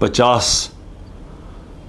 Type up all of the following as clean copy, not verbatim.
50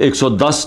$110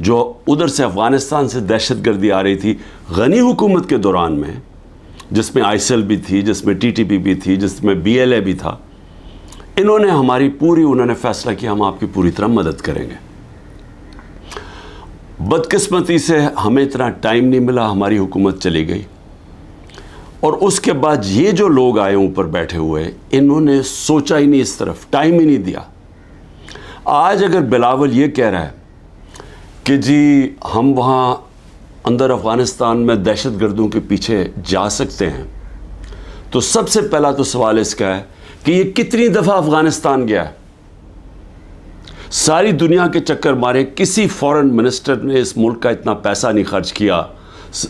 جو ادھر سے افغانستان سے دہشت گردی آ رہی تھی غنی حکومت کے دوران میں، جس میں آئیسل بھی تھی، جس میں ٹی ٹی پی بھی تھی، جس میں بی ایل اے بھی تھا، انہوں نے فیصلہ کیا ہم آپ کی پوری طرح مدد کریں گے۔ بدقسمتی سے ہمیں اتنا ٹائم نہیں ملا، ہماری حکومت چلی گئی، اور اس کے بعد یہ جو لوگ آئے اوپر بیٹھے ہوئے، انہوں نے سوچا ہی نہیں، اس طرف ٹائم ہی نہیں دیا۔ آج اگر بلاول یہ کہہ رہا ہے کہ جی ہم وہاں اندر افغانستان میں دہشت گردوں کے پیچھے جا سکتے ہیں، تو سب سے پہلا تو سوال اس کا ہے کہ یہ کتنی دفعہ افغانستان گیا ہے؟ ساری دنیا کے چکر مارے، کسی فورن منسٹر نے اس ملک کا اتنا پیسہ نہیں خرچ کیا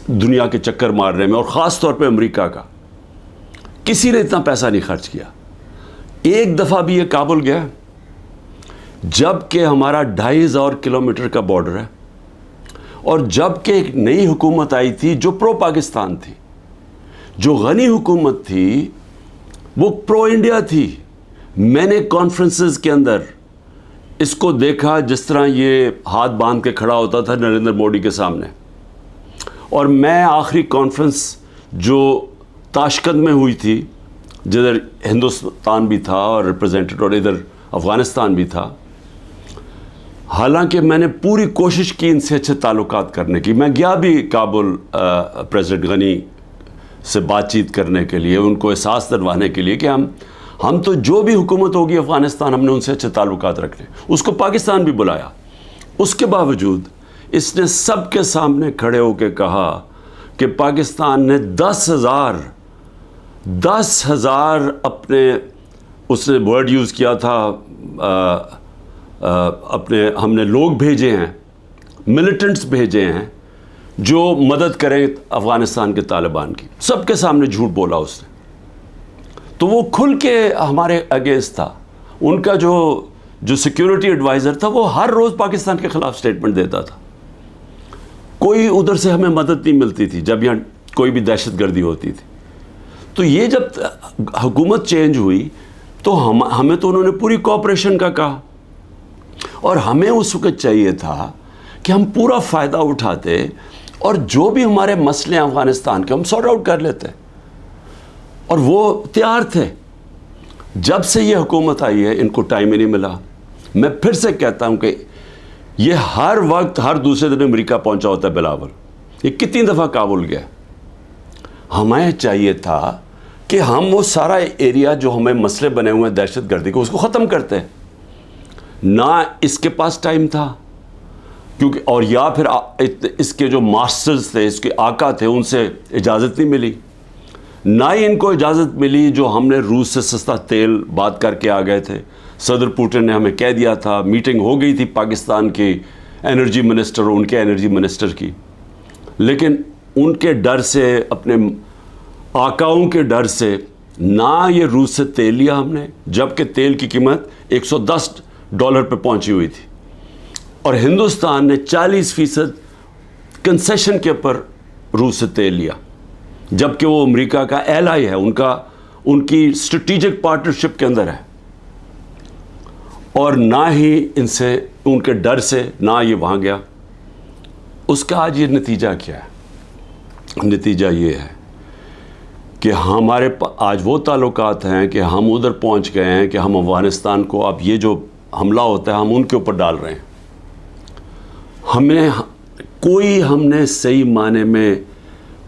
دنیا کے چکر مارنے میں، اور خاص طور پہ امریکہ کا کسی نے اتنا پیسہ نہیں خرچ کیا۔ ایک دفعہ بھی یہ کابل گیا جب کہ ہمارا 2500 کلومیٹر کا بارڈر ہے، اور جب کہ ایک نئی حکومت آئی تھی جو پرو پاکستان تھی، جو غنی حکومت تھی، وہ پرو انڈیا تھی۔ میں نے کانفرنسز کے اندر اس کو دیکھا جس طرح یہ ہاتھ باندھ کے کھڑا ہوتا تھا نریندر مودی کے سامنے، اور میں آخری کانفرنس جو تاشقند میں ہوئی تھی، جدھر ہندوستان بھی تھا اور ریپرزینٹیڈ، اور ادھر افغانستان بھی تھا، حالانکہ میں نے پوری کوشش کی ان سے اچھے تعلقات کرنے کی، میں گیا بھی کابل پریزیڈنٹ غنی سے بات چیت کرنے کے لیے، ان کو احساس دلوانے کے لیے کہ ہم تو جو بھی حکومت ہوگی افغانستان، ہم نے ان سے اچھے تعلقات رکھنے۔ اس کو پاکستان بھی بلایا، اس کے باوجود اس نے سب کے سامنے کھڑے ہو کے کہا کہ پاکستان نے 10,000 اپنے، اس نے ورڈ یوز کیا تھا، ہم نے لوگ بھیجے ہیں، ملیٹنٹس بھیجے ہیں جو مدد کریں افغانستان کے طالبان کی۔ سب کے سامنے جھوٹ بولا اس نے، تو وہ کھل کے ہمارے اگینسٹ تھا۔ ان کا جو سیکیورٹی ایڈوائزر تھا، وہ ہر روز پاکستان کے خلاف سٹیٹمنٹ دیتا تھا۔ کوئی ادھر سے ہمیں مدد نہیں ملتی تھی جب یہاں کوئی بھی دہشت گردی ہوتی تھی۔ تو یہ جب حکومت چینج ہوئی تو ہمیں تو انہوں نے پوری کوآپریشن کا کہا، اور ہمیں اس وقت چاہیے تھا کہ ہم پورا فائدہ اٹھاتے، اور جو بھی ہمارے مسئلے ہیں افغانستان کے، ہم سارٹ آؤٹ کر لیتے، اور وہ تیار تھے۔ جب سے یہ حکومت آئی ہے ان کو ٹائم ہی نہیں ملا۔ میں پھر سے کہتا ہوں کہ یہ ہر وقت ہر دوسرے دن امریکہ پہنچا ہوتا ہے بلاول، یہ کتنی دفعہ کابل گیا۔ ہمیں چاہیے تھا کہ ہم وہ سارا ایریا جو ہمیں مسئلے بنے ہوئے ہیں دہشت گردی کو، اس کو ختم کرتے، نہ اس کے پاس ٹائم تھا، کیونکہ اور یا پھر اس کے جو ماسٹرز تھے، اس کے آقا تھے، ان سے اجازت نہیں ملی، نہ ہی ان کو اجازت ملی جو ہم نے روس سے سستا تیل بات کر کے آ گئے تھے۔ صدر پوٹن نے ہمیں کہہ دیا تھا، میٹنگ ہو گئی تھی پاکستان کی انرجی منسٹر اور ان کے انرجی منسٹر کی، لیکن ان کے ڈر سے، اپنے آقاؤں کے ڈر سے، نہ یہ روس سے تیل لیا ہم نے، جبکہ تیل کی قیمت $110 پہ پہنچی ہوئی تھی، اور ہندوستان نے 40% کنسیشن کے اوپر روس سے تیل لیا، جبکہ وہ امریکہ کا ایلائی ہے، ان کی اسٹریٹجک پارٹنرشپ کے اندر ہے، اور نہ ہی ان کے ڈر سے نہ یہ وہاں گیا۔ اس کا آج یہ نتیجہ کیا ہے؟ نتیجہ یہ ہے کہ ہمارے آج وہ تعلقات ہیں کہ ہم ادھر پہنچ گئے ہیں کہ ہم افغانستان کو اب یہ جو حملہ ہوتا ہے ہم ان کے اوپر ڈال رہے ہیں۔ ہم نے صحیح معنی میں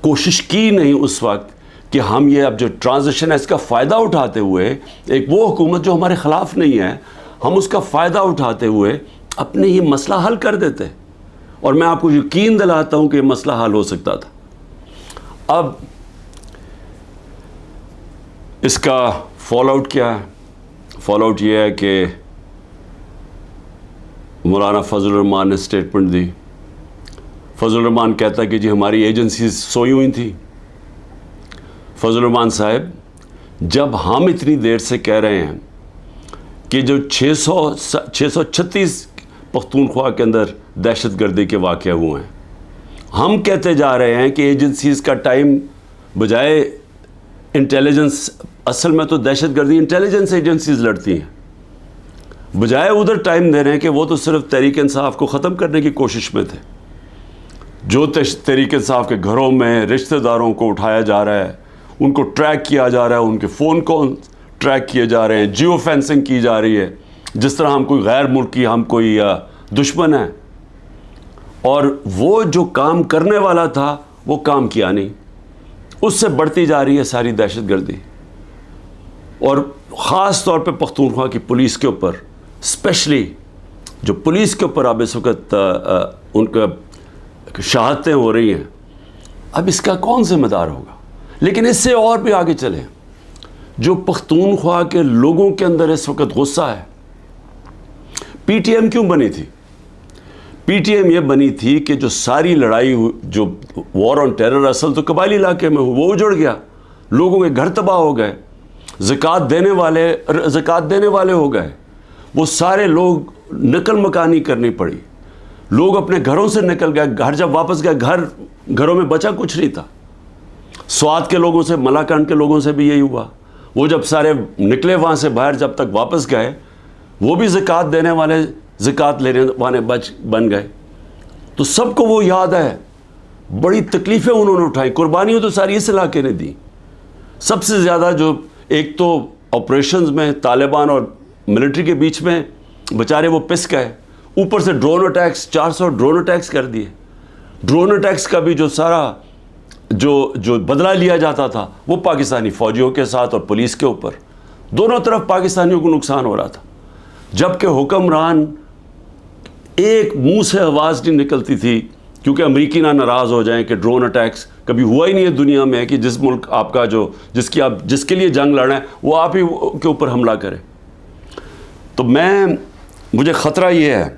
کوشش کی نہیں اس وقت کہ ہم یہ اب جو ٹرانزیشن ہے اس کا فائدہ اٹھاتے ہوئے، ایک وہ حکومت جو ہمارے خلاف نہیں ہے، ہم اس کا فائدہ اٹھاتے ہوئے اپنے یہ مسئلہ حل کر دیتے، اور میں آپ کو یقین دلاتا ہوں کہ یہ مسئلہ حل ہو سکتا تھا۔ اب اس کا فال آؤٹ کیا ہے؟ فال آؤٹ یہ ہے کہ مولانا فضل الرحمان نے سٹیٹمنٹ دی۔ فضل الرحمان کہتا ہے کہ جی ہماری ایجنسیز سوئی ہوئی تھیں۔ فضل الرحمان صاحب، جب ہم اتنی دیر سے کہہ رہے ہیں کہ جو 636 پختونخوا کے اندر دہشت گردی کے واقعے ہوئے ہیں، ہم کہتے جا رہے ہیں کہ ایجنسیز کا ٹائم بجائے انٹیلیجنس، اصل میں تو دہشت گردی انٹیلیجنس ایجنسیز لڑتی ہیں، بجائے ادھر ٹائم دینے کہ وہ تو صرف تحریک انصاف کو ختم کرنے کی کوشش میں تھے. جو تحریک انصاف کے گھروں میں رشتہ داروں کو اٹھایا جا رہا ہے, ان کو ٹریک کیا جا رہا ہے, ان کے فون کو ٹریک کیے جا رہے ہیں, جیو فینسنگ کی جا رہی ہے, جس طرح ہم کوئی غیر ملکی, ہم کوئی دشمن ہیں. اور وہ جو کام کرنے والا تھا وہ کام کیا نہیں. اس سے بڑھتی جا رہی ہے ساری دہشت گردی, اور خاص طور پہ پختونخوا کی پولیس کے اوپر, اسپیشلی جو پولیس کے اوپر اب اس وقت ان کا شہادتیں ہو رہی ہیں. اب اس کا کون ذمہ دار ہوگا؟ لیکن اس سے اور بھی آگے چلیں, جو پختونخوا کے لوگوں کے اندر اس وقت غصہ ہے. پی ٹی ایم کیوں بنی تھی؟ پی ٹی ایم یہ بنی تھی کہ جو ساری لڑائی, جو وار آن ٹیرر اصل تو قبائلی علاقے میں وہ اجڑ گیا, لوگوں کے گھر تباہ ہو گئے, زکوٰۃ دینے والے ہو گئے, وہ سارے لوگ نقل مکانی کرنی پڑی, لوگ اپنے گھروں سے نکل گئے, گھر جب واپس گئے گھروں میں بچا کچھ نہیں تھا. سوات کے لوگوں سے, ملاکنڈ کے لوگوں سے بھی یہی ہوا. وہ جب سارے نکلے وہاں سے باہر, جب تک واپس گئے وہ بھی زکوٰۃ دینے والے, زکوٰۃ لینے والے بن گئے. تو سب کو وہ یاد ہے, بڑی تکلیفیں انہوں نے اٹھائی, قربانیوں تو ساری اس علاقے نے دی. سب سے زیادہ جو ایک تو آپریشنز میں طالبان اور ملٹری کے بیچ میں بیچارے وہ پس گئے, اوپر سے ڈرون اٹیکس, 400 ڈرون اٹیکس کر دیے. ڈرون اٹیکس کا بھی جو سارا جو بدلہ لیا جاتا تھا وہ پاکستانی فوجیوں کے ساتھ اور پولیس کے اوپر, دونوں طرف پاکستانیوں کو نقصان ہو رہا تھا. جبکہ حکمران ایک منہ سے آواز نہیں نکلتی تھی, کیونکہ امریکی نہ ناراض ہو جائیں کہ ڈرون اٹیکس کبھی ہوا ہی نہیں ہے دنیا میں کہ جس ملک آپ کا جس کے لیے جنگ لڑیں وہ آپ ہی کے اوپر حملہ کرے. تو مجھے خطرہ یہ ہے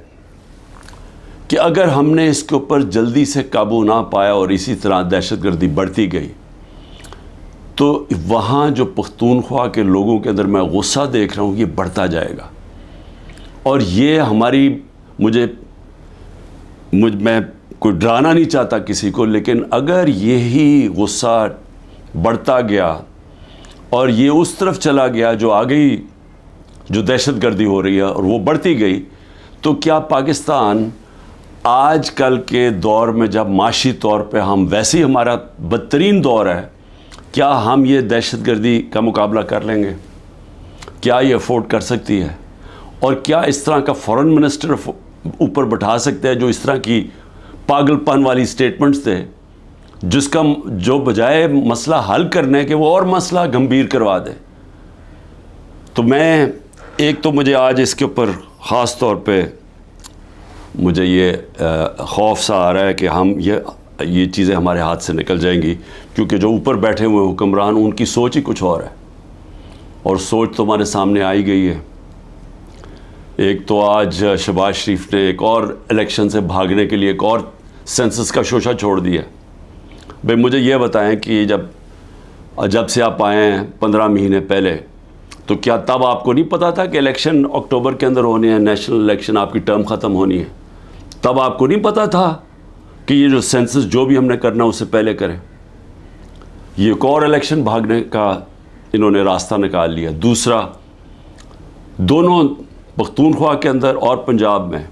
کہ اگر ہم نے اس کے اوپر جلدی سے قابو نہ پایا اور اسی طرح دہشت گردی بڑھتی گئی, تو وہاں جو پختونخوا کے لوگوں کے اندر میں غصہ دیکھ رہا ہوں یہ بڑھتا جائے گا. اور یہ میں کوئی ڈرانا نہیں چاہتا کسی کو, لیکن اگر یہی غصہ بڑھتا گیا اور یہ اس طرف چلا گیا جو آگئی جو دہشت گردی ہو رہی ہے اور وہ بڑھتی گئی, تو کیا پاکستان آج کل کے دور میں جب معاشی طور پہ ہم ویسے ہی ہمارا بدترین دور ہے, کیا ہم یہ دہشت گردی کا مقابلہ کر لیں گے؟ کیا یہ افورڈ کر سکتی ہے؟ اور کیا اس طرح کا فورن منسٹر اوپر بٹھا سکتے ہیں جو اس طرح کی پاگل پن والی سٹیٹمنٹس تھے, جو بجائے مسئلہ حل کرنے کے وہ اور مسئلہ گمبھیر کروا دے؟ تو مجھے آج اس کے اوپر خاص طور پہ مجھے یہ خوف سا آ رہا ہے کہ یہ چیزیں ہمارے ہاتھ سے نکل جائیں گی, کیونکہ جو اوپر بیٹھے ہوئے حکمران ان کی سوچ ہی کچھ اور ہے, اور سوچ تو ہمارے سامنے آئی گئی ہے. ایک تو آج شہباز شریف نے ایک اور الیکشن سے بھاگنے کے لیے ایک اور سینسس کا شوشہ چھوڑ دیا. بھئی مجھے یہ بتائیں کہ جب سے آپ آئے ہیں 15 مہینے پہلے, تو کیا تب آپ کو نہیں پتا تھا کہ الیکشن اکتوبر کے اندر ہونی ہے, نیشنل الیکشن, آپ کی ٹرم ختم ہونی ہے؟ تب آپ کو نہیں پتا تھا کہ یہ جو سینسس جو بھی ہم نے کرنا اس سے پہلے کریں؟ یہ ایک اور الیکشن بھاگنے کا انہوں نے راستہ نکال لیا. دوسرا, دونوں پختونخوا کے اندر اور پنجاب میں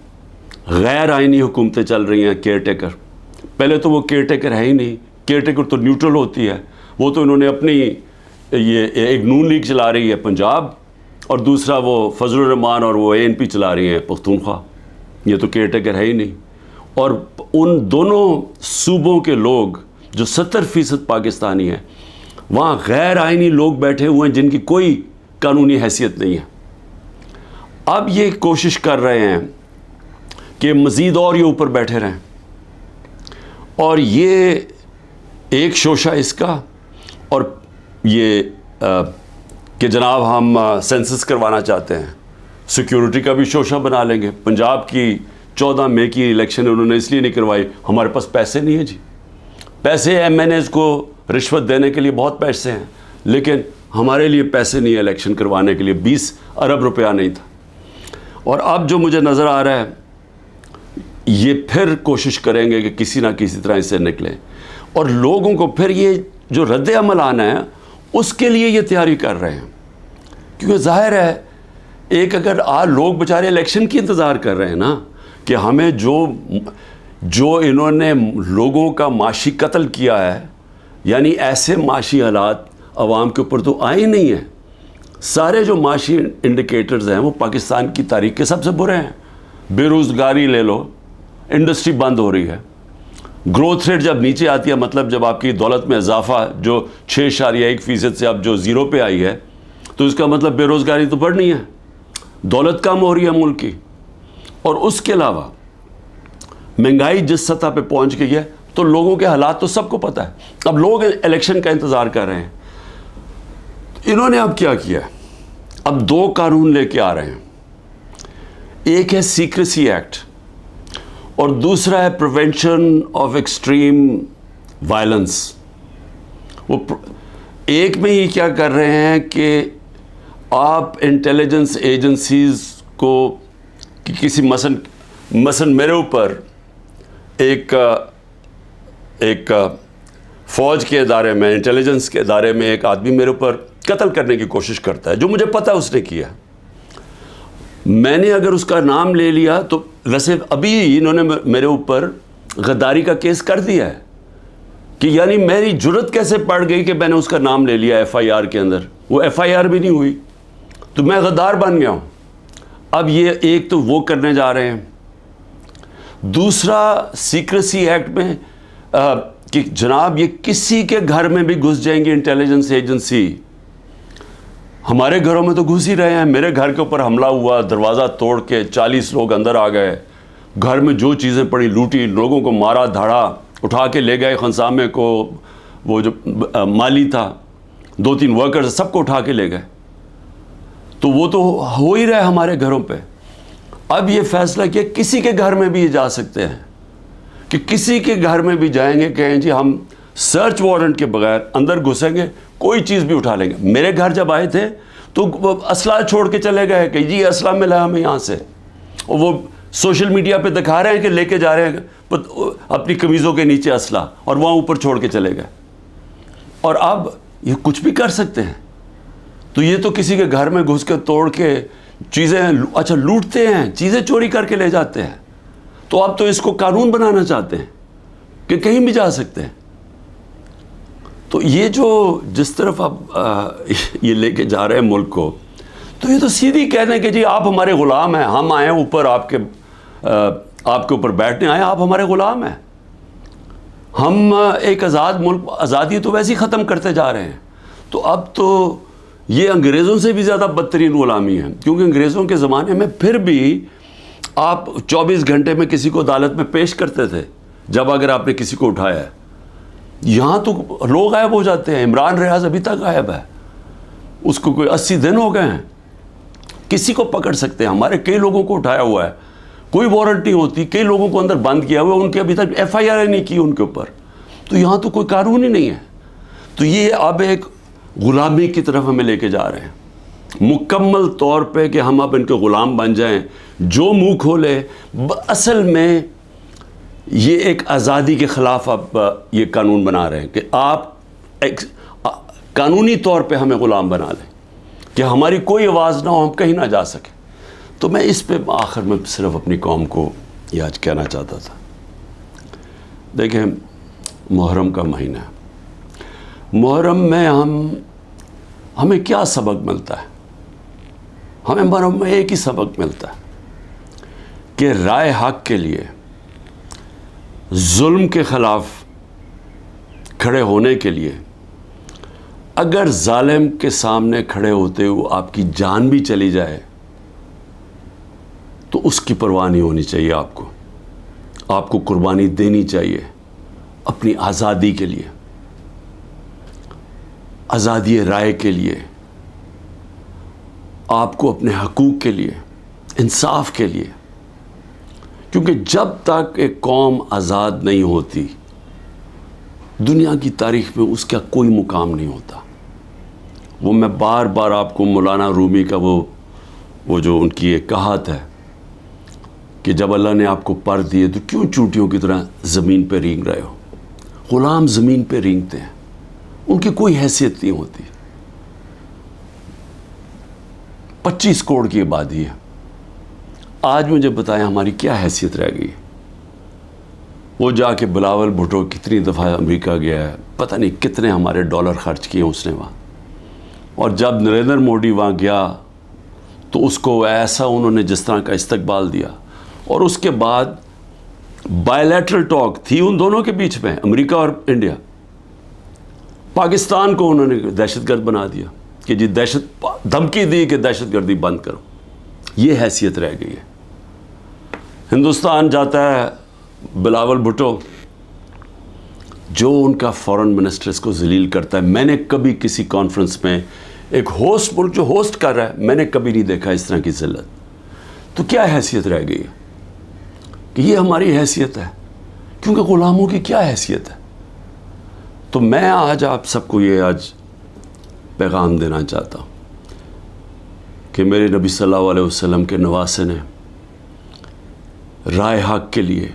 غیر آئینی حکومتیں چل رہی ہیں, کیئر ٹیکر. پہلے تو وہ کیئر ٹیکر ہے ہی نہیں, کیئر ٹیکر تو نیوٹرل ہوتی ہے, وہ تو انہوں نے اپنی یہ ایک نون لیگ چلا رہی ہے پنجاب, اور دوسرا وہ فضل الرحمان اور وہ ANP چلا رہی ہیں پختونخوا. یہ تو کیئر ٹیکر ہے ہی نہیں. اور ان دونوں صوبوں کے لوگ جو 70% پاکستانی ہیں, وہاں غیر آئینی لوگ بیٹھے ہوئے ہیں جن کی کوئی قانونی حیثیت نہیں ہے. اب یہ کوشش کر رہے ہیں کہ مزید اور یہ اوپر بیٹھے رہیں, اور یہ ایک شوشہ اس کا, اور یہ کہ جناب ہم سینسس کروانا چاہتے ہیں, سیکیورٹی کا بھی شوشہ بنا لیں گے. پنجاب کی 14 مئی کی الیکشن انہوں نے اس لیے نہیں کروائی, ہمارے پاس پیسے نہیں ہیں جی. پیسے MNAs کو رشوت دینے کے لیے بہت پیسے ہیں, لیکن ہمارے لیے پیسے نہیں ہیں الیکشن کروانے کے لیے, 20 ارب روپیہ نہیں تھا. اور اب جو مجھے نظر آ رہا ہے, یہ پھر کوشش کریں گے کہ کسی نہ کسی طرح اس سے نکلیں, اور لوگوں کو پھر یہ جو رد عمل آنا ہے اس کے لیے یہ تیاری کر رہے ہیں. کیونکہ ظاہر ہے ایک اگر لوگ بیچارے الیکشن کی انتظار کر رہے ہیں نا کہ ہمیں جو انہوں نے لوگوں کا معاشی قتل کیا ہے، یعنی ایسے معاشی حالات عوام کے اوپر تو آئے ہی نہیں ہیں. سارے جو معاشی انڈیکیٹرز ہیں وہ پاکستان کی تاریخ کے سب سے برے ہیں. بے روزگاری لے لو، انڈسٹری بند ہو رہی ہے. گروتھ ریٹ جب نیچے آتی ہے، مطلب جب آپ کی دولت میں اضافہ جو 6.1% سے اب جو 0 پہ آئی ہے، تو اس کا مطلب بے روزگاری تو بڑھنی ہے، دولت کم ہو رہی ہے ملک کی. اور اس کے علاوہ مہنگائی جس سطح پہ پہنچ گئی ہے تو لوگوں کے حالات تو سب کو پتہ ہے. اب لوگ الیکشن کا انتظار کر رہے ہیں. انہوں نے اب کیا کیا ہے؟ اب 2 قانون لے کے آ رہے ہیں. ایک ہے سیکریسی ایکٹ اور دوسرا ہے پریونشن آف ایکسٹریم وائلنس. وہ ایک میں ہی کیا کر رہے ہیں کہ آپ انٹیلیجنس ایجنسیز کو کسی مثلا میرے اوپر ایک فوج کے ادارے میں، انٹیلیجنس کے ادارے میں ایک آدمی میرے اوپر قتل کرنے کی کوشش کرتا ہے، جو مجھے پتہ اس نے کیا. میں نے اگر اس کا نام لے لیا تو ویسے ابھی انہوں نے میرے اوپر غداری کا کیس کر دیا ہے کہ یعنی میری جرت کیسے پڑ گئی کہ میں نے اس کا نام لے لیا FIR کے اندر. وہ FIR بھی نہیں ہوئی تو میں غدار بن گیا ہوں. اب یہ ایک تو وہ کرنے جا رہے ہیں. دوسرا سیکریسی ایکٹ میں کہ جناب یہ کسی کے گھر میں بھی گھس جائیں گے انٹیلیجنس ایجنسی. ہمارے گھروں میں تو گھس ہی رہے ہیں. میرے گھر کے اوپر حملہ ہوا، دروازہ توڑ کے 40 لوگ اندر آ گئے، گھر میں جو چیزیں پڑی لوٹی، لوگوں کو مارا دھاڑا، اٹھا کے لے گئے خنسامے کو. وہ جو مالی تھا، 2-3 ورکرز، سب کو اٹھا کے لے گئے. تو وہ تو ہو ہی رہا ہے ہمارے گھروں پہ. اب یہ فیصلہ کیا کسی کے گھر میں بھی یہ جا سکتے ہیں کہ کسی کے گھر میں بھی جائیں گے، کہیں جی ہم سرچ وارنٹ کے بغیر اندر گھسیں گے، کوئی چیز بھی اٹھا لیں گے. میرے گھر جب آئے تھے تو اسلحہ چھوڑ کے چلے گئے کہ جی اسلحہ ملا ہمیں یہاں سے. اور وہ سوشل میڈیا پہ دکھا رہے ہیں کہ لے کے جا رہے ہیں اپنی قمیضوں کے نیچے اسلحہ، اور وہاں اوپر چھوڑ کے چلے گئے. اور اب یہ کچھ بھی کر سکتے ہیں. تو یہ تو کسی کے گھر میں گھس کے توڑ کے چیزیں اچھا لوٹتے ہیں، چیزیں چوری کر کے لے جاتے ہیں. تو اب تو اس کو قانون بنانا چاہتے ہیں کہ کہیں بھی جا سکتے ہیں. تو یہ جو جس طرف اب یہ لے کے جا رہے ہیں ملک کو، تو یہ تو سیدھی کہنے کہ جی آپ ہمارے غلام ہیں، ہم آئے اوپر آپ کے اوپر بیٹھنے آئے، آپ ہمارے غلام ہیں. ہم ایک آزاد ملک، آزادی تو ویسے ہی ختم کرتے جا رہے ہیں. تو اب تو یہ انگریزوں سے بھی زیادہ بدترین غلامی ہے، کیونکہ انگریزوں کے زمانے میں پھر بھی آپ 24 گھنٹے میں کسی کو عدالت میں پیش کرتے تھے جب اگر آپ نے کسی کو اٹھایا ہے. یہاں تو لوگ غائب ہو جاتے ہیں. عمران ریاض ابھی تک غائب ہے، اس کو کوئی 80 دن ہو گئے ہیں. کسی کو پکڑ سکتے ہیں. ہمارے کئی لوگوں کو اٹھایا ہوا ہے، کوئی وارنٹ نہیں ہوتی. کئی لوگوں کو اندر بند کیا ہوا ہے، ان کے ابھی تک FIR نہیں کی ان کے اوپر. تو یہاں تو کوئی قانون ہی نہیں ہے. تو یہ اب ایک غلامی کی طرف ہمیں لے کے جا رہے ہیں مکمل طور پہ کہ ہم اب ان کے غلام بن جائیں، جو منہ کھولے. اصل میں یہ ایک آزادی کے خلاف اب یہ قانون بنا رہے ہیں کہ آپ قانونی طور پہ ہمیں غلام بنا لیں کہ ہماری کوئی آواز نہ ہو، ہم کہیں نہ جا سکیں. تو میں اس پہ آخر میں صرف اپنی قوم کو یہ آج کہنا چاہتا تھا. دیکھیں، محرم کا مہینہ ہے. محرم میں ہمیں کیا سبق ملتا ہے؟ ہمیں محرم میں ایک ہی سبق ملتا ہے کہ رائے حق کے لیے، ظلم کے خلاف کھڑے ہونے کے لیے اگر ظالم کے سامنے کھڑے ہوتے ہوئے آپ کی جان بھی چلی جائے تو اس کی پرواہ نہیں ہونی چاہیے. آپ کو قربانی دینی چاہیے اپنی آزادی کے لیے، آزادی رائے کے لیے، آپ کو اپنے حقوق کے لیے، انصاف کے لیے. کیونکہ جب تک ایک قوم آزاد نہیں ہوتی، دنیا کی تاریخ میں اس کا کوئی مقام نہیں ہوتا. وہ میں بار بار آپ کو مولانا رومی کا وہ جو ان کی ایک کہات ہے کہ جب اللہ نے آپ کو پر دیے تو کیوں چونٹیوں کی طرح زمین پہ رینگ رہے ہو. غلام زمین پہ رینگتے ہیں، ان کی کوئی حیثیت نہیں ہوتی. 25 کروڑ کی آبادی ہے. آج مجھے بتائیں ہماری کیا حیثیت رہ گئی ہے؟ وہ جا کے بلاول بھٹو کتنی دفعہ امریکہ گیا ہے, پتہ نہیں کتنے ہمارے ڈالر خرچ کیے اس نے وہاں, اور جب نریندر مودی وہاں گیا تو اس کو ایسا انہوں نے جس طرح کا استقبال دیا. اور اس کے بعد بائیلیٹرل ٹاک تھی ان دونوں کے بیچ میں, امریکہ اور انڈیا. پاکستان کو انہوں نے دہشت گرد بنا دیا کہ جی دھمکی دی کہ دہشت گردی بند کرو. یہ حیثیت رہ گئی ہے. ہندوستان جاتا ہے بلاول بھٹو, جو ان کا فورن منسٹر اس کو ذلیل کرتا ہے. میں نے کبھی کسی کانفرنس میں ایک ہوسٹ ملک جو ہوسٹ کر رہا ہے, میں نے کبھی نہیں دیکھا اس طرح کی ذلت. تو کیا حیثیت رہ گئی ہے کہ یہ ہماری حیثیت ہے, کیونکہ غلاموں کی کیا حیثیت ہے. تو میں آج آپ سب کو یہ آج پیغام دینا چاہتا ہوں کہ میرے نبی صلی اللہ علیہ وسلم کے نواسے نے رائے حق کے لیے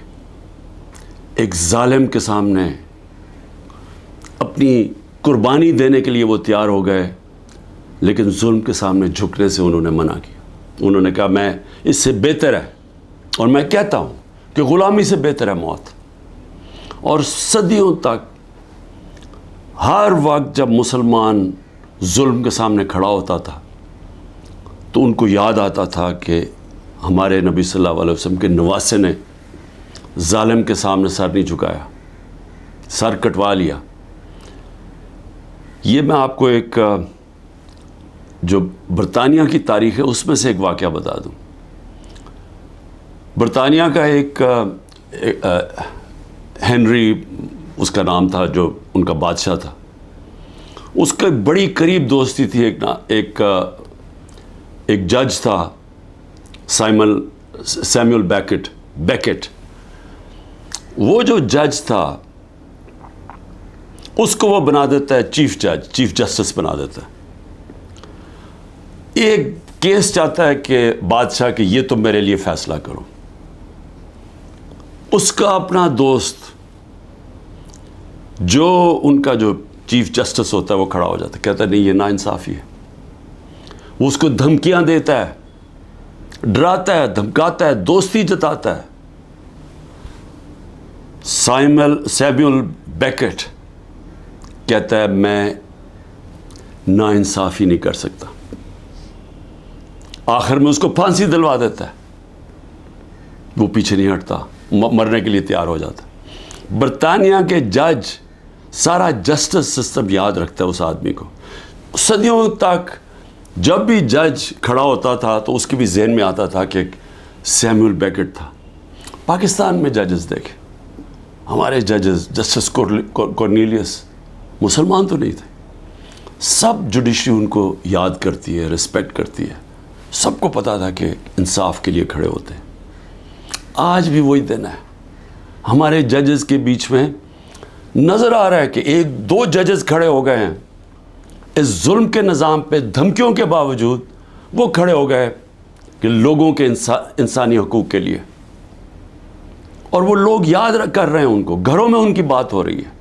ایک ظالم کے سامنے اپنی قربانی دینے کے لیے وہ تیار ہو گئے, لیکن ظلم کے سامنے جھکنے سے انہوں نے منع کیا. انہوں نے کہا میں اس سے بہتر ہے, اور میں کہتا ہوں کہ غلامی سے بہتر ہے موت. اور صدیوں تک ہر وقت جب مسلمان ظلم کے سامنے کھڑا ہوتا تھا تو ان کو یاد آتا تھا کہ ہمارے نبی صلی اللہ علیہ وسلم کے نواسے نے ظالم کے سامنے سر نہیں جھکایا, سر کٹوا لیا. یہ میں آپ کو ایک جو برطانیہ کی تاریخ ہے اس میں سے ایک واقعہ بتا دوں. برطانیہ کا ایک ہنری اس کا نام تھا, جو ان کا بادشاہ تھا. اس کا بڑی قریب دوستی تھی ایک جج تھا سیمول بیکٹ. وہ جو جج تھا اس کو وہ بنا دیتا ہے چیف جسٹس بنا دیتا ہے. ایک کیس چاہتا ہے کہ بادشاہ کہ یہ تم میرے لیے فیصلہ کرو. اس کا اپنا دوست جو ان کا جو چیف جسٹس ہوتا ہے وہ کھڑا ہو جاتا ہے, کہتا ہے نہیں یہ ناانصافی ہے. وہ اس کو دھمکیاں دیتا ہے, ڈراتا ہے, دھمکاتا ہے, دوستی جتاتا ہے. سیمول بیکٹ کہتا ہے میں ناانصافی نہیں کر سکتا. آخر میں اس کو پھانسی دلوا دیتا ہے. وہ پیچھے نہیں ہٹتا, مرنے کے لیے تیار ہو جاتا. برطانیہ کے جج سارا جسٹس سسٹم یاد رکھتا ہے اس آدمی کو. صدیوں تک جب بھی جج کھڑا ہوتا تھا تو اس کے بھی ذہن میں آتا تھا کہ سیمول بیکٹ تھا. پاکستان میں ججز دیکھیں, ہمارے ججز جسٹس کورنیلیس مسلمان تو نہیں تھے. سب جوڈیشری ان کو یاد کرتی ہے, رسپیکٹ کرتی ہے. سب کو پتا تھا کہ انصاف کے لیے کھڑے ہوتے ہیں. آج بھی وہی دن ہے. ہمارے ججز کے بیچ میں نظر آ رہا ہے کہ ایک دو ججز کھڑے ہو گئے ہیں اس ظلم کے نظام پہ, دھمکیوں کے باوجود وہ کھڑے ہو گئے کہ لوگوں کے انسانی حقوق کے لیے. اور وہ لوگ یاد کر رہے ہیں ان کو, گھروں میں ان کی بات ہو رہی ہے.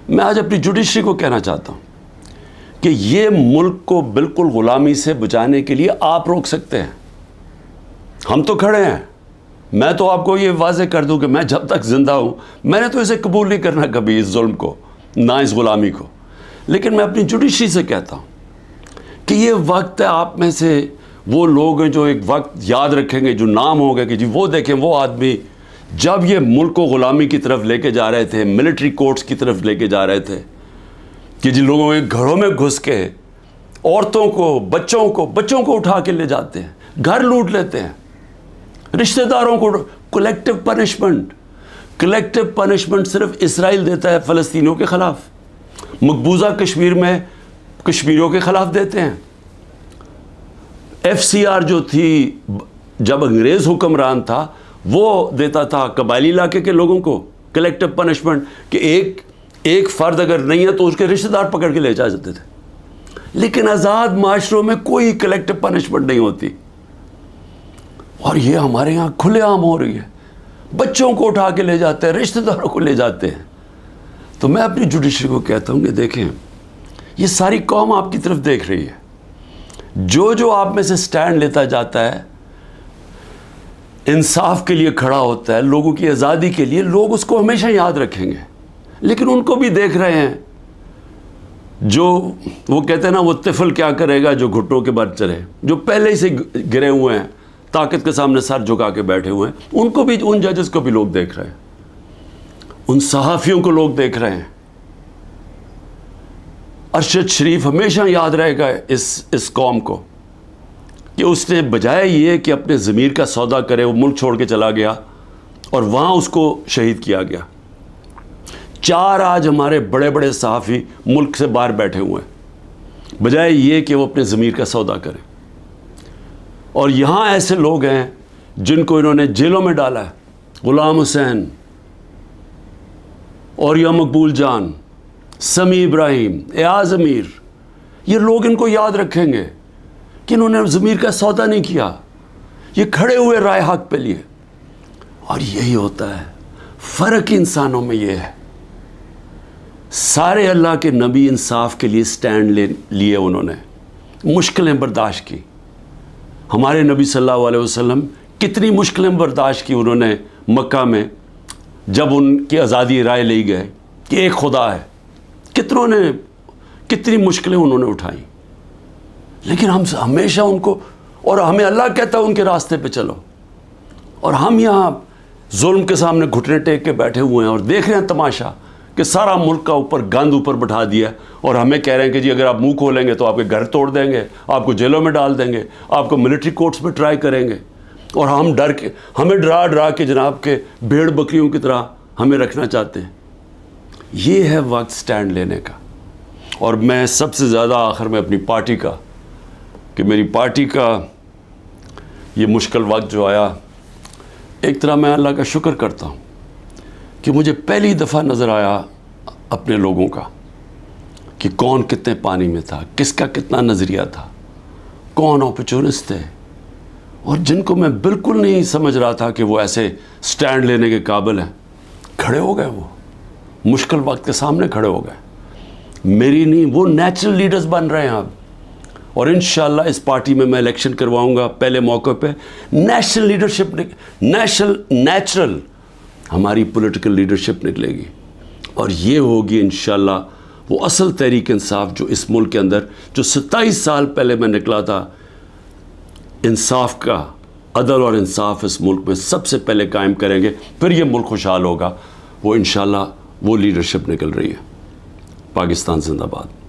میں آج اپنی جوڈیشری کو کہنا چاہتا ہوں کہ یہ ملک کو بالکل غلامی سے بچانے کے لیے آپ روک سکتے ہیں. ہم تو کھڑے ہیں. میں تو آپ کو یہ واضح کر دوں کہ میں جب تک زندہ ہوں میں نے تو اسے قبول نہیں کرنا کبھی, اس ظلم کو, نہ اس غلامی کو. لیکن میں اپنی جوڈیشری سے کہتا ہوں کہ یہ وقت ہے, آپ میں سے وہ لوگ ہیں جو ایک وقت یاد رکھیں گے, جو نام ہوگا کہ جی وہ دیکھیں وہ آدمی جب یہ ملک کو غلامی کی طرف لے کے جا رہے تھے, ملٹری کورٹس کی طرف لے کے جا رہے تھے, کہ جن لوگوں کے گھروں میں گھس کے عورتوں کو, بچوں کو اٹھا کے لے جاتے ہیں, گھر لوٹ لیتے ہیں, رشتہ داروں کو. کلیکٹیو پنشمنٹ صرف اسرائیل دیتا ہے فلسطینیوں کے خلاف, مقبوضہ کشمیر میں کشمیریوں کے خلاف دیتے ہیں. FCR جو تھی جب انگریز حکمران تھا وہ دیتا تھا قبائلی علاقے کے لوگوں کو کلیکٹیو پنشمنٹ, کہ ایک فرد اگر نہیں ہے تو اس کے رشتہ دار پکڑ کے لے جا جاتے تھے. لیکن آزاد معاشروں میں کوئی کلیکٹیو پنشمنٹ نہیں ہوتی, اور یہ ہمارے یہاں کھلے عام ہو رہی ہے. بچوں کو اٹھا کے لے جاتے ہیں, رشتہ داروں کو لے جاتے ہیں. تو میں اپنی جوڈیشری کو کہتا ہوں کہ دیکھیں یہ ساری قوم آپ کی طرف دیکھ رہی ہے. جو آپ میں سے سٹینڈ لیتا جاتا ہے، انصاف کے لیے کھڑا ہوتا ہے، لوگوں کی آزادی کے لیے، لوگ اس کو ہمیشہ یاد رکھیں گے. لیکن ان کو بھی دیکھ رہے ہیں، جو وہ کہتے ہیں نا، وہ طفل کیا کرے گا جو گھٹنوں کے بل چلے، جو پہلے ہی سے گرے ہوئے ہیں، طاقت کے سامنے سر جھکا کے بیٹھے ہوئے ہیں. ان کو بھی، ان ججز کو بھی لوگ دیکھ رہے ہیں، ان صحافیوں کو لوگ دیکھ رہے ہیں. ارشد شریف ہمیشہ یاد رہے گا اس قوم کو کہ اس نے بجائے یہ کہ اپنے ضمیر کا سودا کرے، وہ ملک چھوڑ کے چلا گیا اور وہاں اس کو شہید کیا گیا. 4 آج ہمارے بڑے بڑے صحافی ملک سے باہر بیٹھے ہوئے ہیں بجائے یہ کہ وہ اپنے ضمیر کا سودا کریں. اور یہاں ایسے لوگ ہیں جن کو انہوں نے جیلوں میں ڈالا ہے، غلام حسین، اوریہ مقبول جان، سمیع ابراہیم، ایاز امیر. یہ لوگ ان کو یاد رکھیں گے کہ انہوں نے ضمیر کا سودا نہیں کیا، یہ کھڑے ہوئے رائے حق پہ لیے. اور یہی ہوتا ہے فرق انسانوں میں. یہ ہے سارے اللہ کے نبی انصاف کے لیے سٹینڈ لیے، انہوں نے مشکلیں برداشت کی. ہمارے نبی صلی اللہ علیہ وسلم کتنی مشکلیں برداشت کی انہوں نے مکہ میں، جب ان کی آزادی رائے لی گئے کہ ایک خدا ہے. کتنی مشکلیں انہوں نے اٹھائیں. لیکن ہم ہمیشہ ان کو، اور ہمیں اللہ کہتا ہے ان کے راستے پہ چلو، اور ہم یہاں ظلم کے سامنے گھٹنے ٹیک کے بیٹھے ہوئے ہیں اور دیکھ رہے ہیں تماشا کہ سارا ملک کا اوپر گند اوپر بٹھا دیا ہے، اور ہمیں کہہ رہے ہیں کہ جی اگر آپ منہ کھولیں گے تو آپ کے گھر توڑ دیں گے، آپ کو جیلوں میں ڈال دیں گے، آپ کو ملٹری کورٹس میں ٹرائی کریں گے. اور ہمیں ڈرا کے جناب کے بھیڑ بکریوں کی طرح ہمیں رکھنا چاہتے ہیں. یہ ہے وقت سٹینڈ لینے کا. اور میں سب سے زیادہ آخر میں اپنی پارٹی کا، کہ میری پارٹی کا یہ مشکل وقت جو آیا، ایک طرح میں اللہ کا شکر کرتا ہوں کہ مجھے پہلی دفعہ نظر آیا اپنے لوگوں کا کہ کون کتنے پانی میں تھا، کس کا کتنا نظریہ تھا، کون اپرچونسٹ تھے، اور جن کو میں بالکل نہیں سمجھ رہا تھا کہ وہ ایسے سٹینڈ لینے کے قابل ہیں، کھڑے ہو گئے. وہ مشکل وقت کے سامنے کھڑے ہو گئے. میری نہیں، وہ نیچرل لیڈرز بن رہے ہیں اب. اور انشاءاللہ اس پارٹی میں الیکشن کرواؤں گا پہلے موقع پہ. نیشنل لیڈرشپ، نیچرل ہماری پولیٹیکل لیڈرشپ نکلے گی، اور یہ ہوگی انشاءاللہ وہ اصل تحریک انصاف جو اس ملک کے اندر، جو 27 سال پہلے میں نکلا تھا، انصاف کا، عدل اور انصاف اس ملک میں سب سے پہلے قائم کریں گے. پھر یہ ملک خوشحال ہوگا. وہ انشاءاللہ وہ لیڈرشپ نکل رہی ہے. پاکستان زندہ باد.